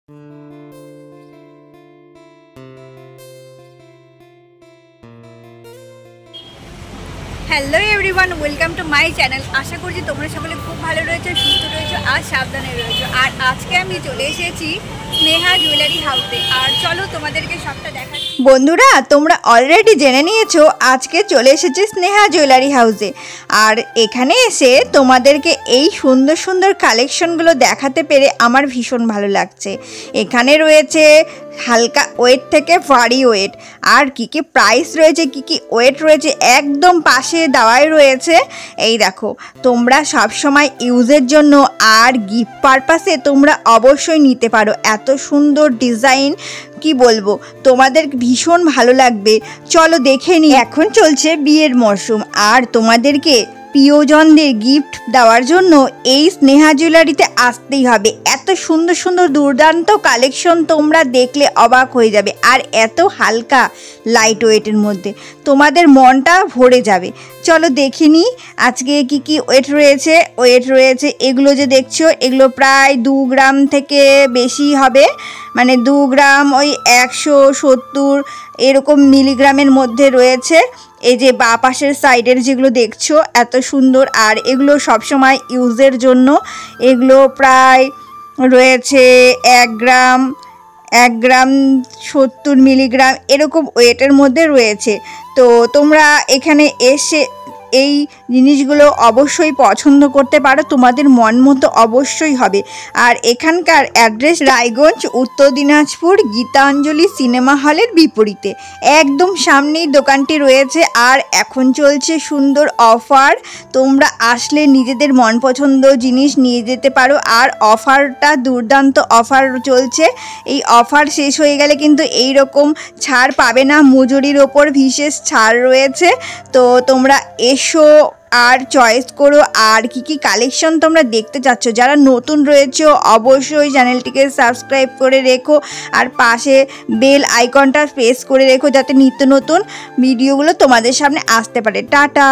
Hello everyone, welcome to my channel. আশা করছি তোমরা সকলে খুব ভালো রয়েছো, সুস্থ রয়েছো আর সাবধানে রয়েছো। আর আজকে আমি চলে এসেছি স্নেহা জুয়েলারি হাউসে। আর চলো তোমাদেরকে সবটা দেখাচ্ছি। বন্ধুরা, তোমরা অলরেডি জেনে নিয়েছো আজকে চলে এসেছি স্নেহা জুয়েলারি হাউসে। আর এখানে এসে তোমাদেরকে এই সুন্দর সুন্দর কালেকশনগুলো দেখাতে পেরে আমার ভীষণ ভালো লাগছে। এখানে রয়েছে হালকা ওয়েট থেকে ভারী ওয়েট, আর কি কি প্রাইস রয়েছে, কি কি ওয়েট রয়েছে একদম পাশে দেওয়াই রয়েছে। এই দেখো, তোমরা সব সময় ইউজের জন্য আর গিফট পারপাসে তোমরা অবশ্যই নিতে পারো। এত সুন্দর ডিজাইন, কি বলবো, তোমাদের ভীষণ ভালো লাগবে। চলো দেখে নিই। এখন চলছে বিয়ের মরশুম, আর তোমাদেরকে প্রিয়জনদের গিফট দেওয়ার জন্য এই স্নেহা জুয়েলারিতে আসতেই হবে। এত সুন্দর সুন্দর দুর্দান্ত কালেকশন তোমরা দেখলে অবাক হয়ে যাবে, আর এত হালকা লাইট ওয়েটের মধ্যে তোমাদের মনটা ভরে যাবে। চলো দেখে নিই আজকে কি কি ওয়েট রয়েছে। এগুলো যে দেখছো, এগুলো প্রায় 2 গ্রাম থেকে বেশি হবে, মানে 2 গ্রাম ওই 170 এরকম মিলিগ্রামের মধ্যে রয়েছে। এই যে বা পাশের সাইডের যেগুলো দেখছো এত সুন্দর, আর এগুলো সবসময় ইউজের জন্য। এগুলো প্রায় রয়েছে 1 গ্রাম 70 মিলিগ্রাম এরকম ওয়েটের মধ্যে রয়েছে। তো তোমরা এখানে এসে এই জিনিসগুলো অবশ্যই পছন্দ করতে পারো, তোমাদের মন মতো অবশ্যই হবে। আর এখানকার অ্যাড্রেস রায়গঞ্জ, উত্তর দিনাজপুর, গীতাঞ্জলি সিনেমা হলের বিপরীতে একদম সামনেই দোকানটি রয়েছে। আর এখন চলছে সুন্দর অফার, তোমরা আসলে নিজেদের মন পছন্দ জিনিস নিয়ে যেতে পারো। আর অফারটা দুর্দান্ত অফার চলছে। এই অফার শেষ হয়ে গেলে কিন্তু এই রকম ছাড় পাবে না, মজুরির ওপর বিশেষ ছাড় রয়েছে। তো তোমরা এসো আর চয়েস করো। আর কি কি কালেকশন তোমরা দেখতে চাচ্ছ, যারা নতুন রয়েছে অবশ্যই চ্যানেলটিকে সাবস্ক্রাইব করে রেখো, আর পাশে বেল আইকনটা প্রেস করে রেখো, যাতে নিত্য নতুন ভিডিওগুলো তোমাদের সামনে আসতে পারে। টাটা।